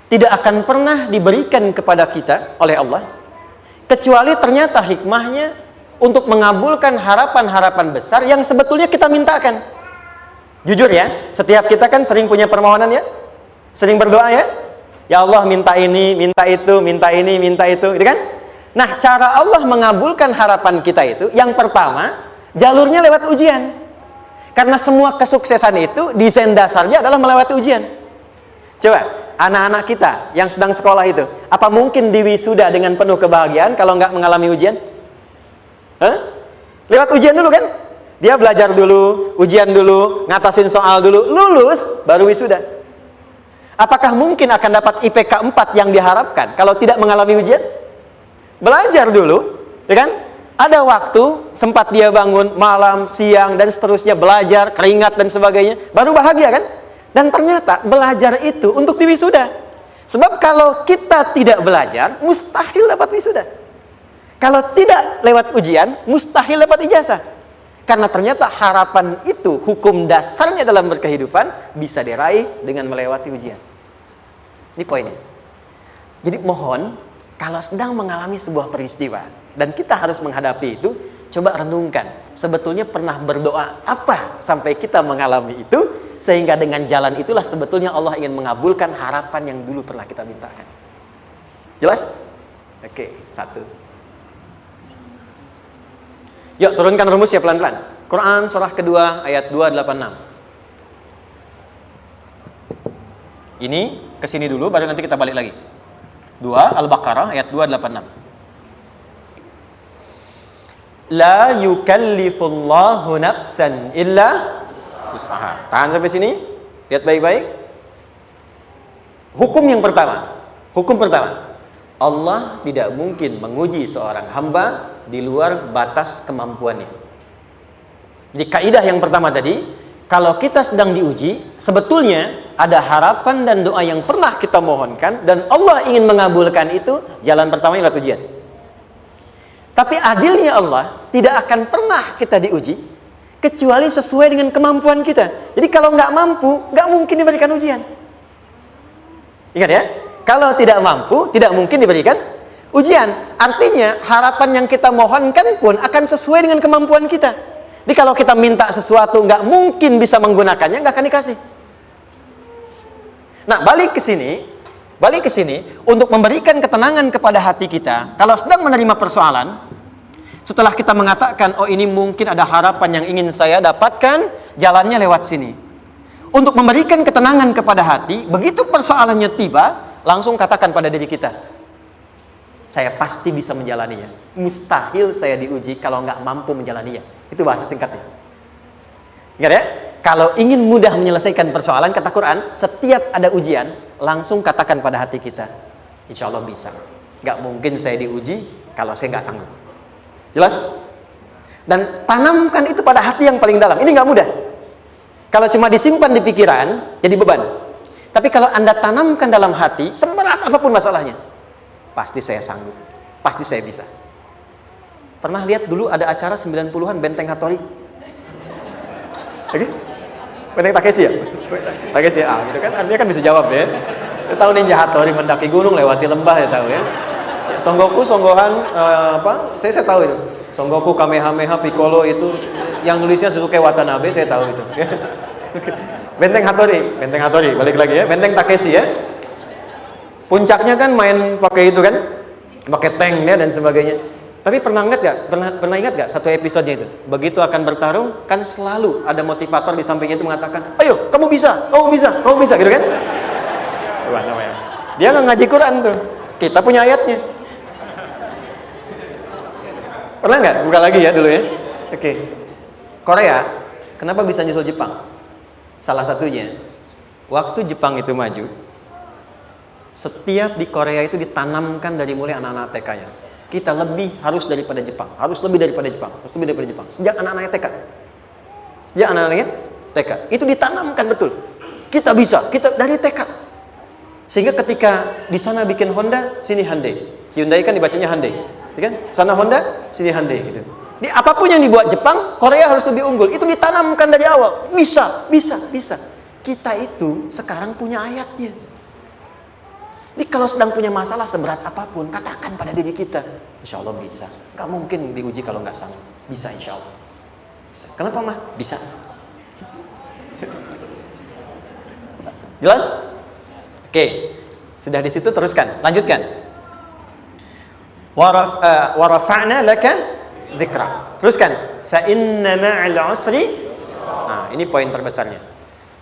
tidak akan pernah diberikan kepada kita oleh Allah, kecuali ternyata hikmahnya untuk mengabulkan harapan-harapan besar yang sebetulnya kita mintakan. Jujur ya, setiap kita kan sering punya permohonan ya, sering berdoa ya. Ya Allah minta ini, minta itu, minta ini, minta itu, gitu kan? Nah, cara Allah mengabulkan harapan kita itu, yang pertama, jalurnya lewat ujian. Karena semua kesuksesan itu, desain dasarnya adalah melewati ujian. Coba, anak-anak kita yang sedang sekolah itu, apa mungkin diwisuda dengan penuh kebahagiaan kalau nggak mengalami ujian? Lewat ujian dulu kan? Dia belajar dulu, ujian dulu, ngatasin soal dulu, lulus, baru wisuda. Apakah mungkin akan dapat IPK 4 yang diharapkan kalau tidak mengalami ujian? Belajar dulu, ya kan? Ada waktu, sempat dia bangun malam, siang, dan seterusnya, belajar, keringat, dan sebagainya, baru bahagia kan? Dan ternyata belajar itu untuk diwisuda. Sebab kalau kita tidak belajar, mustahil dapat wisuda. Kalau tidak lewat ujian, mustahil dapat ijazah. Karena ternyata harapan itu, hukum dasarnya dalam berkehidupan, bisa diraih dengan melewati ujian. Ini poinnya. Jadi mohon, kalau sedang mengalami sebuah peristiwa, dan kita harus menghadapi itu, coba renungkan. Sebetulnya pernah berdoa apa sampai kita mengalami itu, sehingga dengan jalan itulah sebetulnya Allah ingin mengabulkan harapan yang dulu pernah kita mintakan. Jelas? Oke, satu. Yuk turunkan rumus ya pelan-pelan. Quran surah kedua ayat 286. Ini kesini dulu baru nanti kita balik lagi. 2 Al-Baqarah ayat 286. La yukallifullahu nafsan illa usaha. Tahan sampai sini. Lihat baik-baik. Hukum yang pertama. Hukum pertama. Allah tidak mungkin menguji seorang hamba di luar batas kemampuannya. Jadi kaidah yang pertama tadi, kalau kita sedang diuji, sebetulnya ada harapan dan doa yang pernah kita mohonkan dan Allah ingin mengabulkan itu, jalan pertamanya adalah ujian. Tapi adilnya Allah, tidak akan pernah kita diuji kecuali sesuai dengan kemampuan kita. Jadi kalau nggak mampu, nggak mungkin diberikan ujian. Ingat ya, kalau tidak mampu, tidak mungkin diberikan ujian. Artinya harapan yang kita mohonkan pun akan sesuai dengan kemampuan kita. Jadi kalau kita minta sesuatu nggak mungkin bisa menggunakannya, nggak akan dikasih. Nah, balik ke sini untuk memberikan ketenangan kepada hati kita. Kalau sedang menerima persoalan, setelah kita mengatakan, oh ini mungkin ada harapan yang ingin saya dapatkan, jalannya lewat sini. Untuk memberikan ketenangan kepada hati, begitu persoalannya tiba, langsung katakan pada diri kita, saya pasti bisa menjalaninya. Mustahil saya diuji kalau nggak mampu menjalaninya. Itu bahasa singkatnya. Ingat ya? Kalau ingin mudah menyelesaikan persoalan, kata Quran, setiap ada ujian, langsung katakan pada hati kita, insya Allah bisa. Nggak mungkin saya diuji kalau saya nggak sanggup. Jelas? Dan tanamkan itu pada hati yang paling dalam. Ini nggak mudah. Kalau cuma disimpan di pikiran, jadi beban. Tapi kalau Anda tanamkan dalam hati, seberat apapun masalahnya, pasti saya sanggup, pasti saya bisa. Pernah lihat dulu ada acara 90-an Benteng Hattori? Oke? Benteng Takeshi ya? Takeshi ya, gitu kan artinya kan bisa jawab ya. Saya tahu Ninja Hattori mendaki gunung lewati lembah, ya tahu ya. Son Goku, Son Gohan, apa? Saya tahu itu. Son Goku, Kamehameha, Piccolo itu yang nulisnya Suzuki Watanabe, saya tahu itu. Benteng Hattori, balik lagi ya. Benteng Takeshi ya. Puncaknya kan main pakai itu kan, pakai tank ya dan sebagainya. Tapi pernah ingat gak satu episodenya itu? Begitu akan bertarung, kan selalu ada motivator di sampingnya itu mengatakan, ayo, kamu bisa, gitu kan? Dia nggak ngaji Quran tuh. Kita punya ayatnya. Pernah nggak? Buka lagi ya dulu ya. Oke. Korea, kenapa bisa nyusul Jepang? Salah satunya, waktu Jepang itu maju, setiap di Korea itu ditanamkan dari mulai anak-anak TK-nya. Kita harus lebih daripada Jepang. Sejak anak-anaknya TK. Itu ditanamkan betul. Kita bisa, kita dari TK. Sehingga ketika di sana bikin Honda, sini Hyundai. Hyundai kan dibacanya Hyundai, ya kan? Sana Honda, sini Hyundai gitu. Di apapun yang dibuat Jepang, Korea harus lebih unggul. Itu ditanamkan dari awal. Bisa. Kita itu sekarang punya ayatnya. Jadi kalau sedang punya masalah seberat apapun, katakan pada diri kita, insya Allah bisa. Gak mungkin diuji kalau nggak sanggup. Bisa insya Allah. Bisa. Kenapa mah? Bisa. Jelas? Oke. Sudah di situ teruskan. Lanjutkan. Warafa'na laka dzikra. Teruskan. Fa inna ma'al usri. Nah, ini poin terbesarnya.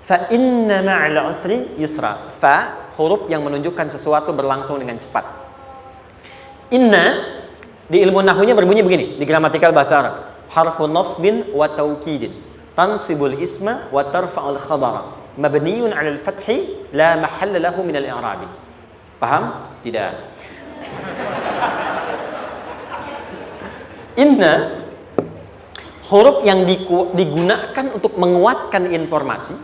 Fa inna ma'al usri yusra. Fa huruf yang menunjukkan sesuatu berlangsung dengan cepat. Inna di ilmu nahwunya berbunyi begini, di gramatikal bahasa Arab. Harfu nasbin wa taukidin. Tansibul isma wa tarfa'ul khabara. Mabniyun 'alal fathi la mahalla lahu min al-i'rabi. Paham? Tidak. Inna huruf yang digunakan untuk menguatkan informasi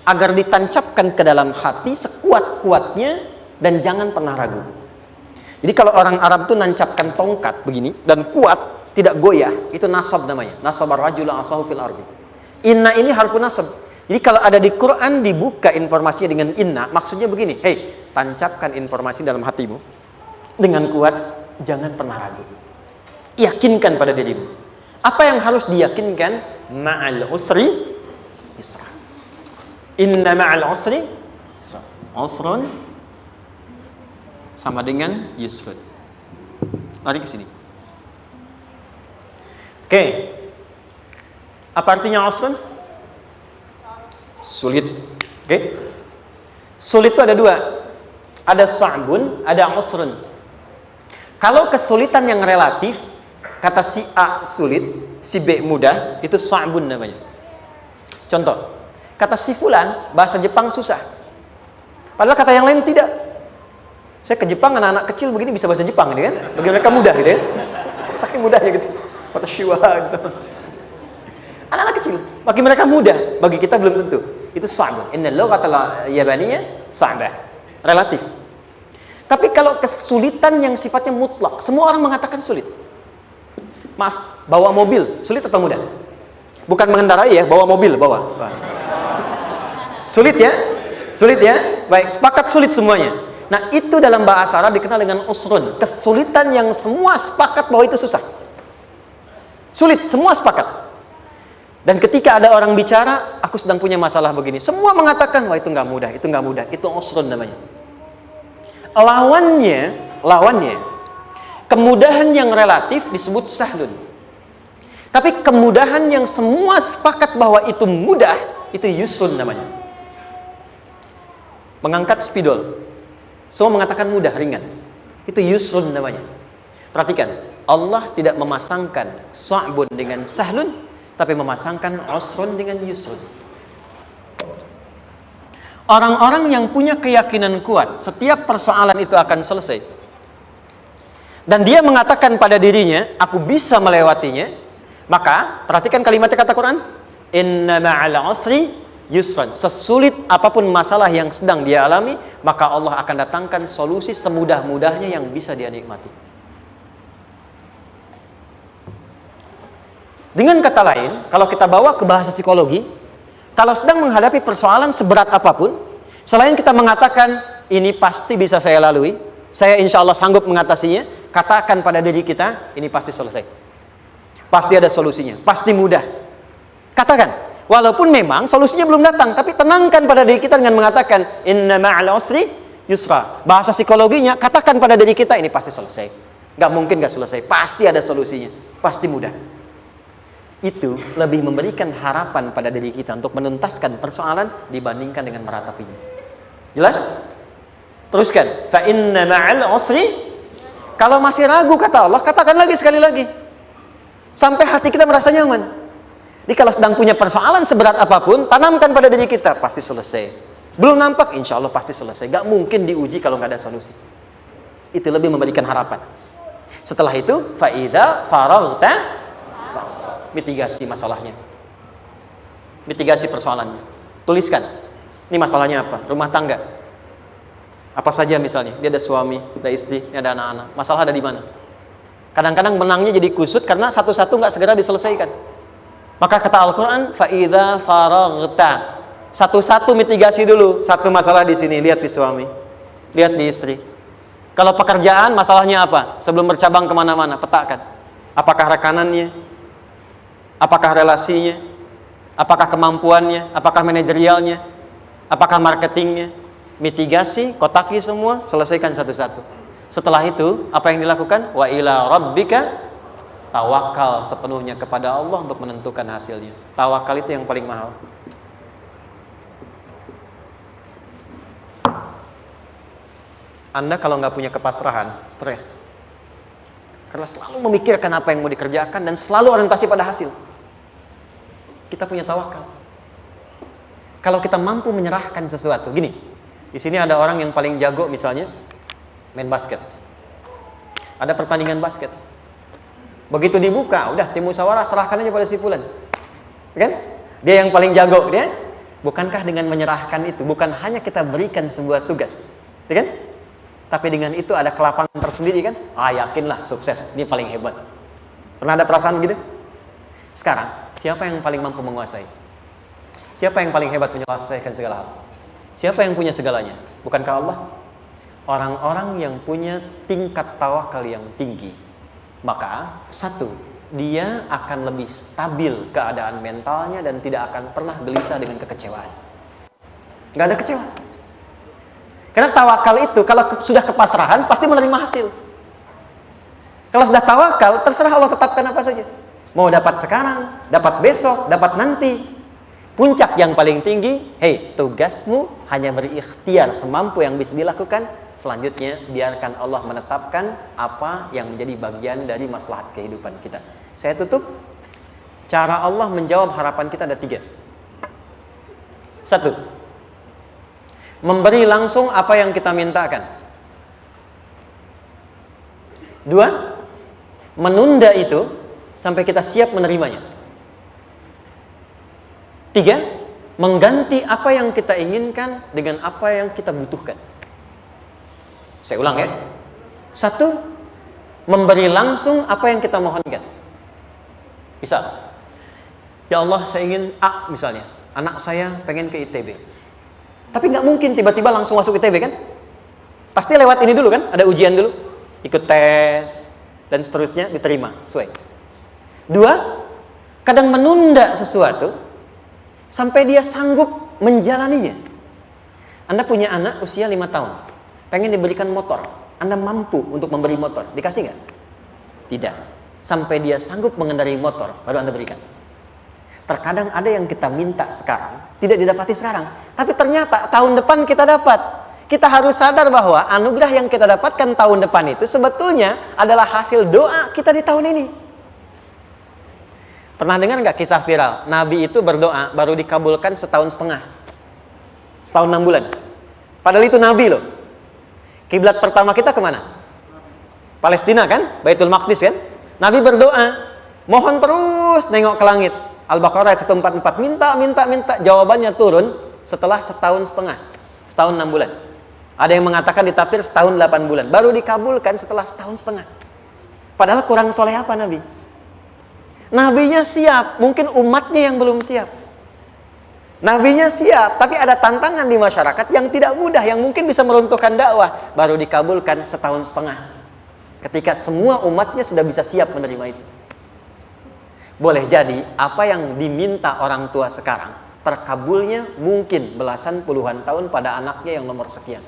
agar ditancapkan ke dalam hati sekuat-kuatnya dan jangan pernah ragu. Jadi kalau orang Arab itu nancapkan tongkat begini dan kuat, tidak goyah, itu nasab namanya. Nasabar rajula asahu fil ardi. Inna ini harfu nasab. Jadi kalau ada di Quran dibuka informasinya dengan inna, maksudnya begini, hei, tancapkan informasi dalam hatimu dengan kuat, jangan pernah ragu. Yakinkan pada dirimu. Apa yang harus diyakinkan? Ma'al usri yusra. Inna ma'al usri yusra. Usrun sama dengan yusrun. Lari ke sini. Oke. Apa artinya usrun? Sulit. Oke. Sulit itu ada dua. Ada sa'bun, ada usrun. Kalau kesulitan yang relatif, kata si A sulit, si B mudah, itu sa'bun namanya. Contoh. Kata si fulan, bahasa Jepang susah. Padahal kata yang lain tidak. Saya ke Jepang, anak-anak kecil begini bisa bahasa Jepang, gitu kan? Bagi mereka mudah, gitu ya. Saking mudahnya gitu. Kata shiwa, gitu. Anak-anak kecil, bagi mereka mudah, bagi kita belum tentu. Itu sa'bun. Inna lughatal yabaniyah sa'bah. Relatif. Tapi kalau kesulitan yang sifatnya mutlak, semua orang mengatakan sulit. Maaf, bawa mobil, sulit atau mudah? Bukan mengendarai ya, bawa mobil, bawa. Sulit ya? Baik, sepakat sulit semuanya. Nah, itu dalam bahasa Arab dikenal dengan usrun. Kesulitan yang semua sepakat bahwa itu susah. Sulit, semua sepakat. Dan ketika ada orang bicara, aku sedang punya masalah begini. Semua mengatakan, wah itu nggak mudah. Itu usrun namanya. Lawannya, kemudahan yang relatif disebut sahlun. Tapi kemudahan yang semua sepakat bahwa itu mudah, itu yusrun namanya. Mengangkat spidol, semua mengatakan mudah, ringan, itu yusrun namanya. Perhatikan, Allah tidak memasangkan sa'bun dengan sahlun, tapi memasangkan usrun dengan yusrun. Orang-orang yang punya keyakinan kuat, setiap persoalan itu akan selesai, dan dia mengatakan pada dirinya, aku bisa melewatinya, maka perhatikan kalimatnya kata Quran, inna ma'al usri yusran. Sesulit apapun masalah yang sedang dia alami, maka Allah akan datangkan solusi semudah-mudahnya yang bisa dia nikmati. Dengan kata lain, kalau kita bawa ke bahasa psikologi, kalau sedang menghadapi persoalan seberat apapun, selain kita mengatakan ini pasti bisa saya lalui, saya insya Allah sanggup mengatasinya, katakan pada diri kita, ini pasti selesai, pasti ada solusinya, pasti mudah. Katakan. Walaupun memang solusinya belum datang, tapi tenangkan pada diri kita dengan mengatakan inna ma'al usri yusra. Bahasa psikologinya, katakan pada diri kita ini pasti selesai. Nggak mungkin nggak selesai, pasti ada solusinya, pasti mudah. Itu lebih memberikan harapan pada diri kita untuk menuntaskan persoalan dibandingkan dengan meratapinya. Jelas? Teruskan. Fa inna ma'al usri. Kalau masih ragu kata Allah, katakan lagi sekali lagi. Sampai hati kita merasa nyaman. Jadi kalau sedang punya persoalan seberat apapun, tanamkan pada diri kita, pasti selesai. Belum nampak, insya Allah pasti selesai. Gak mungkin diuji kalau nggak ada solusi. Itu lebih memberikan harapan. Setelah itu, fa'idha faraghta, mitigasi masalahnya, mitigasi persoalannya. Tuliskan, ini masalahnya apa? Rumah tangga. Apa saja misalnya, dia ada suami, ada istri, ada anak-anak. Masalah ada di mana? Kadang-kadang benangnya jadi kusut karena satu-satu nggak segera diselesaikan. Maka kata Al-Quran, fa'idha faraghta, satu-satu mitigasi dulu. Satu masalah di sini, lihat di suami, lihat di istri. Kalau pekerjaan, masalahnya apa? Sebelum bercabang kemana-mana, petakan. Apakah rekanannya? Apakah relasinya? Apakah kemampuannya? Apakah manajerialnya? Apakah marketingnya? Mitigasi, kotaki semua, selesaikan satu-satu. Setelah itu, apa yang dilakukan? Wa ila rabbika, tawakal sepenuhnya kepada Allah untuk menentukan hasilnya. Tawakal itu yang paling mahal. Anda kalau nggak punya kepasrahan, stres. Karena selalu memikirkan apa yang mau dikerjakan dan selalu orientasi pada hasil. Kita punya tawakal. Kalau kita mampu menyerahkan sesuatu, gini, di sini ada orang yang paling jago misalnya main basket. Ada pertandingan basket. Begitu dibuka, udah tim musyawarah serahkan aja pada si fulan. Kan? Dia yang paling jago, dia. Bukankah dengan menyerahkan itu bukan hanya kita berikan sebuah tugas, ya kan? Tapi dengan itu ada kelapangan tersendiri kan? Yakinlah sukses, ini paling hebat. Pernah ada perasaan gitu? Sekarang, siapa yang paling mampu menguasai? Siapa yang paling hebat menyelesaikan segala hal? Siapa yang punya segalanya? Bukankah Allah? Orang-orang yang punya tingkat tawakal yang tinggi, maka satu, dia akan lebih stabil keadaan mentalnya dan tidak akan pernah gelisah dengan kekecewaan. Nggak ada kecewa. Karena tawakal itu kalau sudah kepasrahan pasti menerima hasil. Kalau sudah tawakal, terserah Allah tetapkan apa saja. Mau dapat sekarang, dapat besok, dapat nanti. Puncak yang paling tinggi, tugasmu hanya berikhtiar semampu yang bisa dilakukan. Selanjutnya, biarkan Allah menetapkan apa yang menjadi bagian dari maslahat kehidupan kita. Saya tutup. Cara Allah menjawab harapan kita ada 3. 1. Memberi langsung apa yang kita mintakan. 2. Menunda itu sampai kita siap menerimanya. 3. Mengganti apa yang kita inginkan dengan apa yang kita butuhkan. Saya ulang ya. 1. Memberi langsung apa yang kita mohonkan. Misal, ya Allah saya ingin A misalnya, anak saya pengen ke ITB. Tapi nggak mungkin tiba-tiba langsung masuk ITB kan? Pasti lewat ini dulu kan? Ada ujian dulu, ikut tes dan seterusnya diterima sesuai. 2, kadang menunda sesuatu sampai dia sanggup menjalaninya. Anda punya anak usia 5 tahun, pengen diberikan motor. Anda mampu untuk memberi motor, dikasih nggak? Tidak. Sampai dia sanggup mengendarai motor, baru Anda berikan. Terkadang ada yang kita minta sekarang, tidak didapati sekarang. Tapi ternyata tahun depan kita dapat. Kita harus sadar bahwa anugerah yang kita dapatkan tahun depan itu sebetulnya adalah hasil doa kita di tahun ini. Pernah dengar nggak kisah viral? Nabi itu berdoa baru dikabulkan setahun setengah. Setahun 6 bulan. Padahal itu Nabi loh. Kiblat pertama kita kemana? Palestina kan? Baitul Maqdis kan? Nabi berdoa, mohon terus nengok ke langit. Al-Baqarah 144, minta, jawabannya turun setelah setahun setengah, setahun 6 bulan. Ada yang mengatakan di tafsir setahun 8 bulan, baru dikabulkan setelah setahun setengah. Padahal kurang soleh apa Nabi? Nabinya siap, mungkin umatnya yang belum siap. Nabinya siap, tapi ada tantangan di masyarakat yang tidak mudah, yang mungkin bisa meruntuhkan dakwah, baru dikabulkan setahun setengah. Ketika semua umatnya sudah bisa siap menerima itu. Boleh jadi apa yang diminta orang tua sekarang terkabulnya mungkin belasan puluhan tahun pada anaknya yang nomor sekian.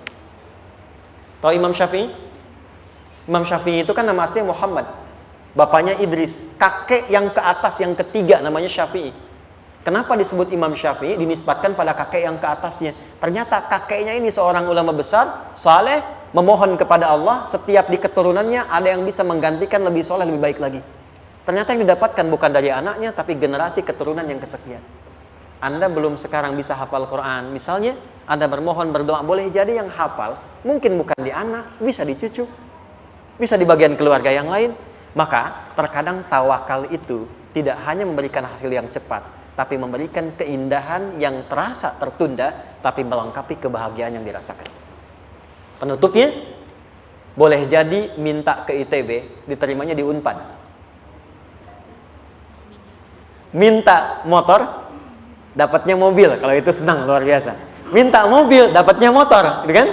Tahu Imam Syafi'i? Imam Syafi'i itu kan nama aslinya Muhammad. Bapaknya Idris. Kakek yang ke atas, yang ketiga namanya Syafi'i. Kenapa disebut Imam Syafi'i? Dinisbatkan pada kakek yang ke atasnya. Ternyata kakeknya ini seorang ulama besar, saleh, memohon kepada Allah. Setiap di keturunannya ada yang bisa menggantikan lebih soleh, lebih baik lagi. Ternyata yang didapatkan bukan dari anaknya, tapi generasi keturunan yang kesekian. Anda belum sekarang bisa hafal Quran. Misalnya, Anda bermohon, berdoa, boleh jadi yang hafal, mungkin bukan di anak, bisa di cucu, bisa di bagian keluarga yang lain. Maka, terkadang tawakal itu tidak hanya memberikan hasil yang cepat, tapi memberikan keindahan yang terasa tertunda, tapi melengkapi kebahagiaan yang dirasakan. Penutupnya, boleh jadi minta ke ITB, diterimanya di Unpad. Minta motor, dapatnya mobil. Kalau itu senang, luar biasa. Minta mobil, dapatnya motor, gitu kan?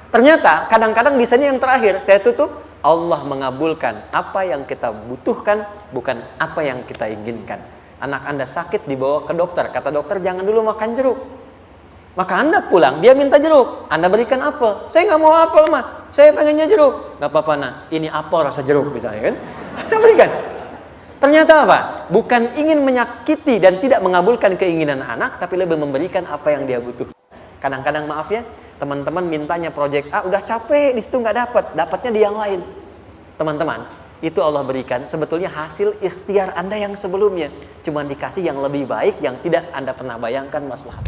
Ternyata kadang-kadang di sini yang terakhir, saya tutup, Allah mengabulkan apa yang kita butuhkan, bukan apa yang kita inginkan. Anak Anda sakit, dibawa ke dokter, kata dokter jangan dulu makan jeruk. Maka Anda pulang, dia minta jeruk, Anda berikan apel. Saya nggak mau apel mah, saya pengennya jeruk. Nggak apa-apa nah, ini apel rasa jeruk misalnya kan? Anda berikan. Ternyata apa? Bukan ingin menyakiti dan tidak mengabulkan keinginan anak, tapi lebih memberikan apa yang dia butuh. Kadang-kadang maaf ya, teman-teman mintanya proyek A, udah capek, di situ nggak dapat, dapatnya di yang lain. Teman-teman, itu Allah berikan sebetulnya hasil ikhtiar Anda yang sebelumnya. Cuma dikasih yang lebih baik, yang tidak Anda pernah bayangkan maslahat.